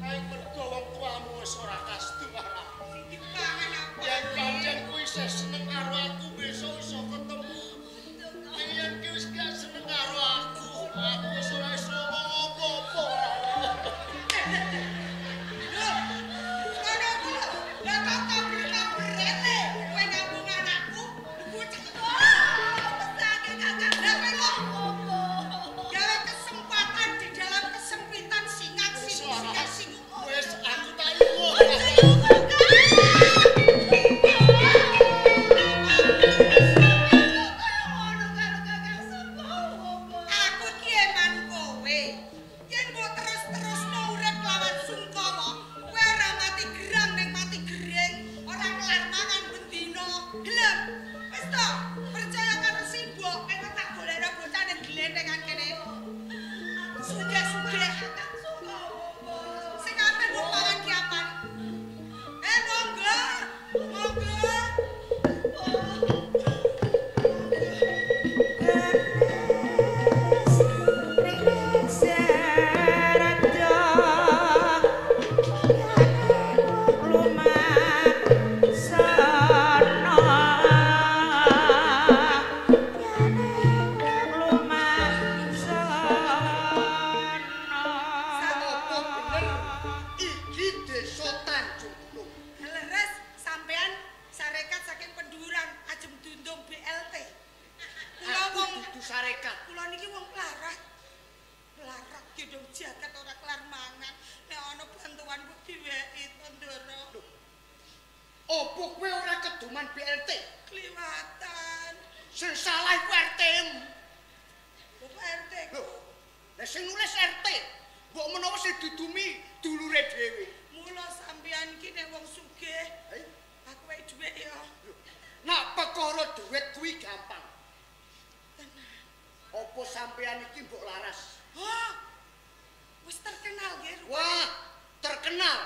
Aing mergo wong tuamu wis ora kasdu marang. Sing dipangan Sing salah iku RT-mu. Bapak RT. Lho, lah sing nulis RT. Mbok menawa sing didumi dulure dhewe. Mula sampean iki nek wong sugih, aku wae dhuwit ya. Nak perkara dhuwit kuwi gampang. Apa sampean iki mbok laras? Hah? Wis terkenal nggih rupane. Wah, terkenal.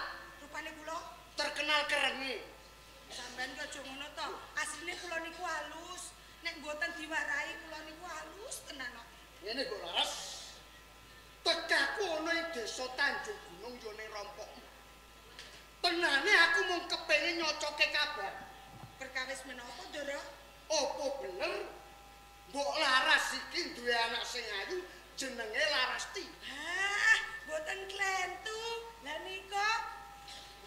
Rupane kula Terkenal kerenge. sampean ki aja ngono to. Asline kula niku halus. Nek mboten diwarai kula niku halus tenan kok. Ngene mbok laras. Tekaku ana ing desa Tanjung Gunung yo ning rompokmu. Tenane aku mung kepengin nyocoke kabar. Perkawis menapa, Ndara? Apa bener mbok laras iki duwe anak sing ayu jenenge Larasti? Hah, mboten klentu. Lah nika.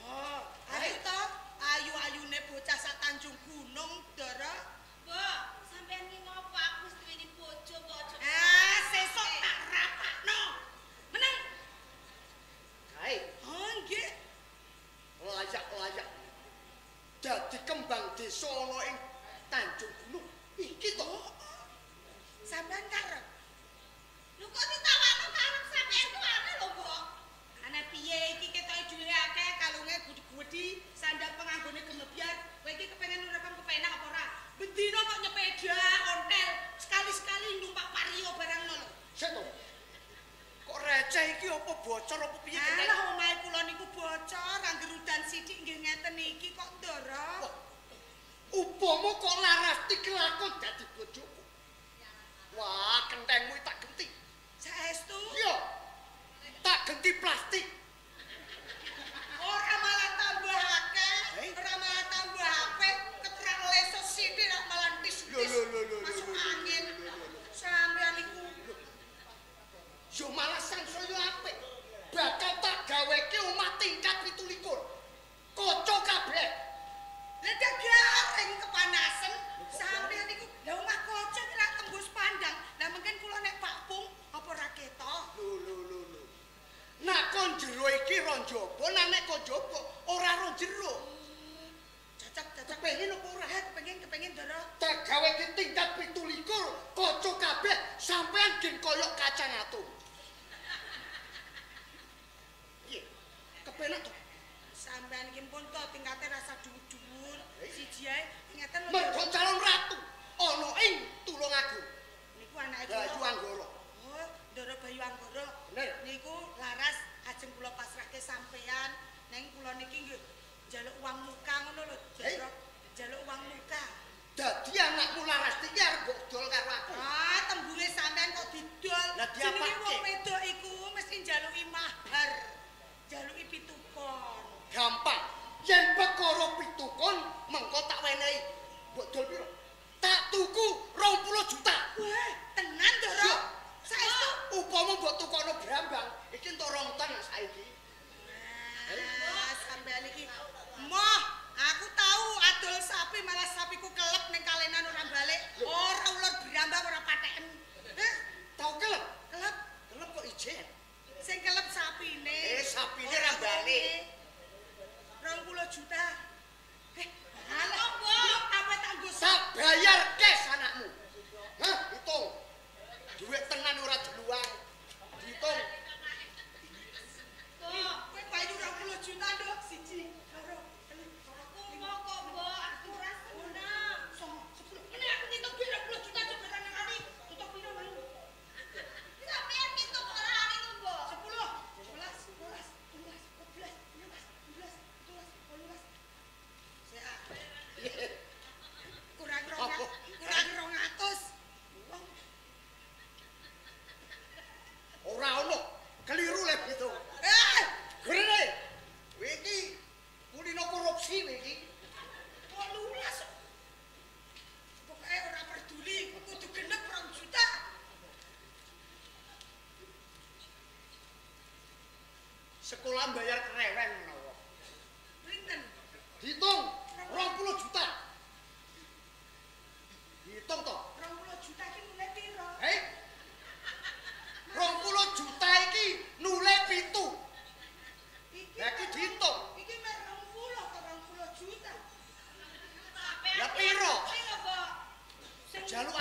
Oh, ayo to. Ayu-ayune bocah sak Tanjung Gunung, Ndara. Mbok, sampean iki ngopo? Aku wis duweni bojo kok aja. Ah, sesuk tak rapakno. Meneng. Kae, Oh, nggih. layak-layak. Dadi kembang desa ana ing Tanjung Gunung. Iki to. Sampean karep. Lho kok ditawakno karep sampean ku ana lho, Mbok. Ana piye iki ketoke duwe akeh kalunge gudi-gudi, sandang penganggone gemebyar. Kowe iki kepengin urip kepenak apa ora? Bendina kok nyepeda, ontel, sekali-sekali numpak vario barang ngono. Sik to. Kok receh iki apa bocor apa piye? Alah omahe kula niku bocor, angger udan sithik nggih ngeten iki kok Ndara. Upama kok Larasti kelakon dadi bojoku. Wah, kentengmu tak genti. Saestu. Iya. Tak genti plastik. Ora malah tambah akeh, ora malah tambah apik, keterak leso sithik rak malah tis. Lho. Masuk angin. Sampeyan niku Yo malah sansaya apik. Bakal tak gaweke omah tingkat 17. Kaca kabeh. Lah garing kepanasan sampeyan niku lha omah kaca ki rak tembus pandang. Lah mungkin kula nek Pak Pung apa ra ketok? Lho. Nak kon jero iki ron jaba, nek kon jaba ora ron jero. Cocok. Pengen apa ora? Kepengin Ndara. Tak gaweke tingkat 17, kaca kabeh sampean gen koyok kacang atom. Piye? Kepenak to? Sampeyan iki pun to tingkate rasa dhuwur-dhuwur. Siji ae ngeten lho. Mergo calon ratu ana ing Tulungagung. Niku anake Bayu kula. Anggara. Oh, Ndara Bayu Anggara. Bener. Niku laras ajeng kula pasrahke sampeyan. Neng kula niki nggih njaluk uang muka ngono lho, njaluk uang muka. Dadi anakmu Larasti ki arep mbok dol karo aku. Ah, tembunge sampean kok didol. Lah diapake? Jenenge wong wedok iku mesti njaluki mahar. Njaluki pitukon. Gampang. Yen perkara pitukon mengko tak wenehi. Mbok dol piro? Tak tuku 20 juta. Wah, tenan to, Ro? Saestu Upama mbok tukono brambang, iki entuk 2 ton saiki. Nah, sampean iki moh, aku tahu adol sapi malah sapiku kelep ning kalenan ora balik. Ora ulur brambang ora patheken. Heh, Tau kelep? kelep Kelep kok ijen. sing kelep sapine. Sapine ra balik. 20 juta. Alah, Apa, Mbok? apa tak nggo Tak bayar cash anakmu. Hah, hitung. Duit tenan ora diluang. Dihitung. Mbok, kowe bayu 20 juta nduk siji, loro, telu. aku mau kok, Mbok. Aku ora seneng. Ini aku ngitung duit 20 juta coba nang kali. Tutup piro mang? Sampean ngitung ora ani lho, Mbok. 10, 11, 12, 13, 14, 15, 16, 17, 18. Sehat. Kurang 200. Wong Ora ono. Keliru le gitu. Grene. Kowe iki kulino korupsi kowe iki. 18. Pokoke ora peduli, kudu genep 2 juta. Sekolah bayar kerewen menawa. Pinten? Dihitung 20 juta. Dihitung to. 20 juta ki mulai piro? Hei. 20 juta iki nule 7. Iki Lah iki dihitung. iki mek 20 ke 20 juta. Sampean Lah piro? Piro, Mbok? Sing Jaluk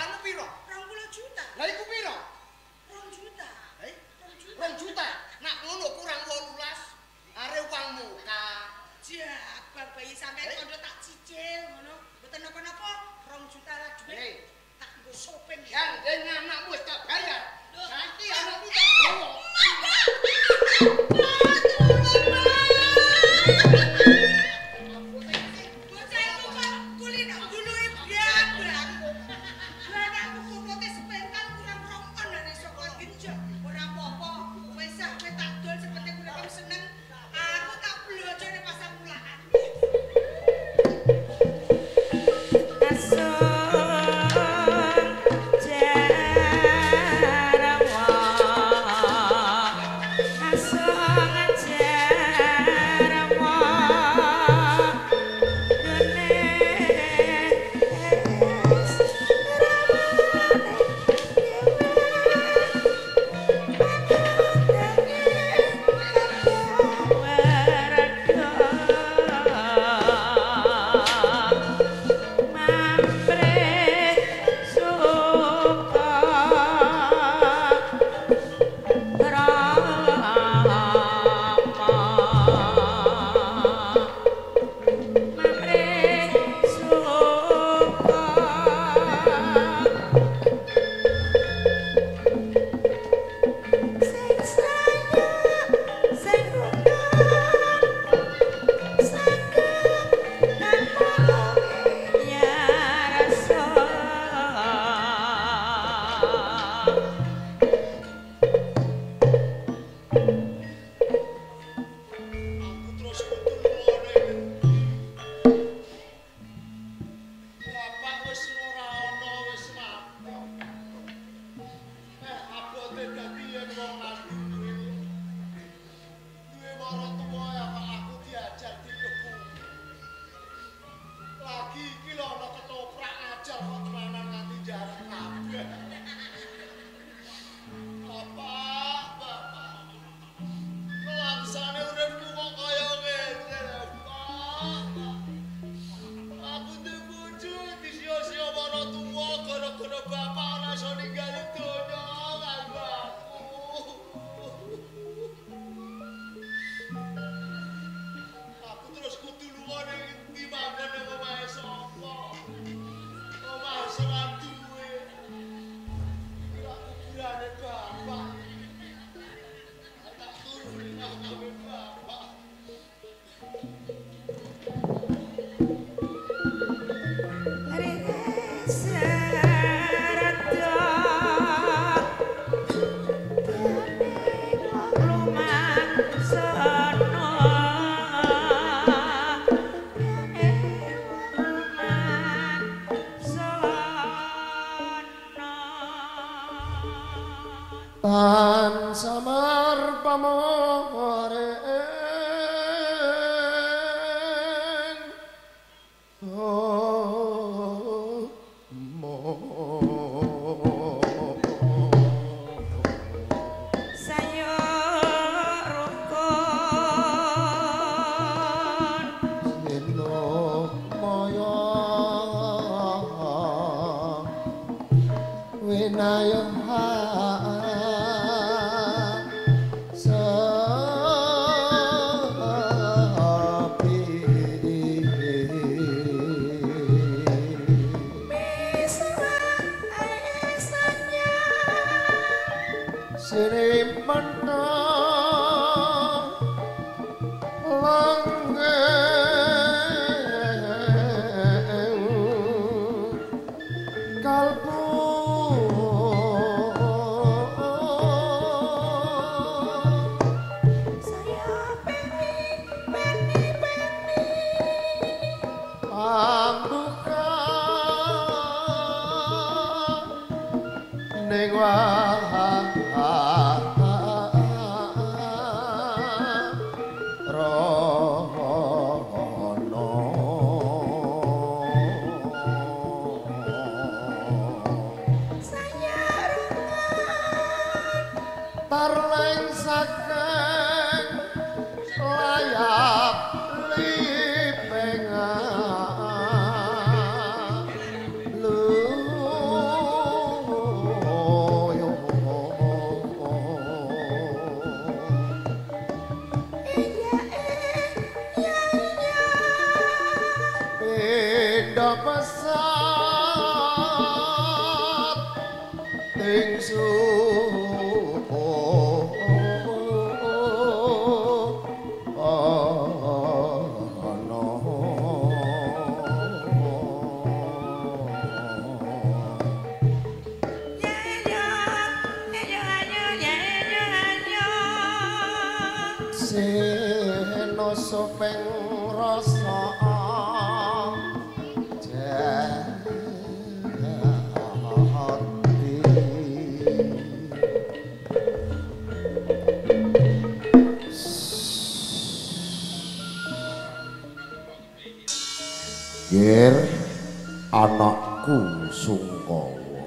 Anakku Sungkawa.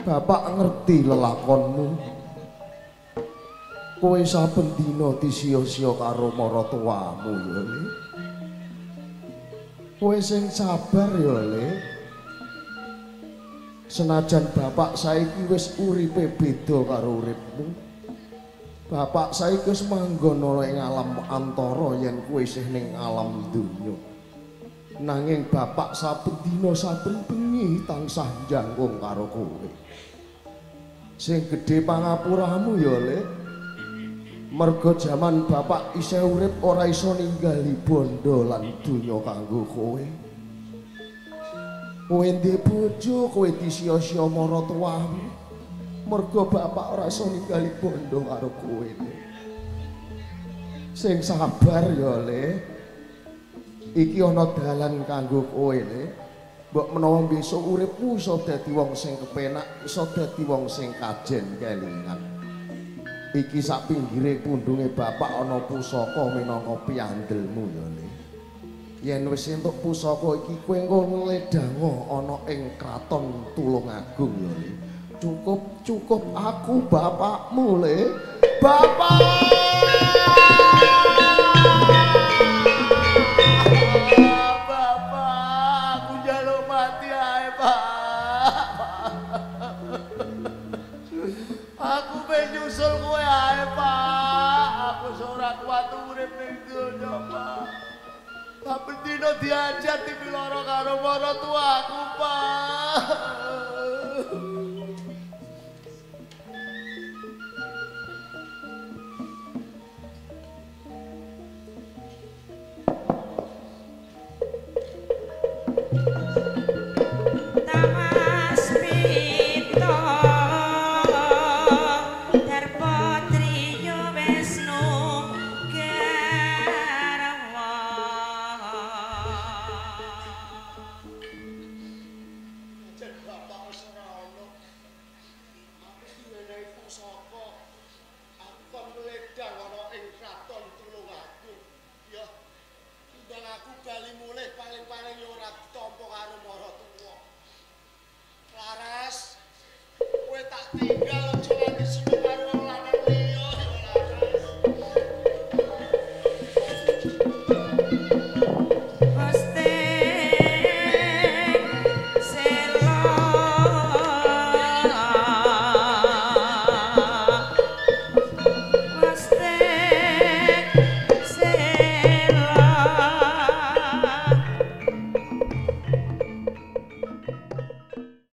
Bapak ngerti lelakonmu. Kowe saben dina disiya-siya karo maratuwamu ya, Le. Kowe sing sabar ya, Le. Senajan bapak saiki wis uripe beda karo uripmu. Bapak saiki wis manggon ana ing alam antara yen kowe isih ning alam donya. Nanging bapak saben dina saben bengi tansah njangkung karo kowe. Sing gedhe pangapuramu ya, Le. Merga jaman bapak isih urip ora iso ninggali bondo lan donya kanggo kowe. Kowe ndek bojo, kowe disiya-siya maratuwamu. Mergo bapak ora iso ninggali bondo karo kowe. Sing sabar ya, Le. Iki ana dalan kanggo kowe, Le. Mbok menawa besok uripmu iso dadi wong sing kepenak, iso dadi wong sing kajen kelingan. Iki sak pinggire pundhunge bapak ana pusaka minangka piandelmu ya, Le. Yen wis entuk pusaka iki kowe engko ngledanga ana ing kraton Tulungagung ya, Le. Cukup aku bapakmu, Le. Bapak! Bapak, aku njaluk mati ae, Pak. Aku pengen nyusul kowe ae, Pak. Aku ora kuat urip ning donya, Pak. Saben dina diajar dipiloro karo maratuwaku, Pak. Tinggal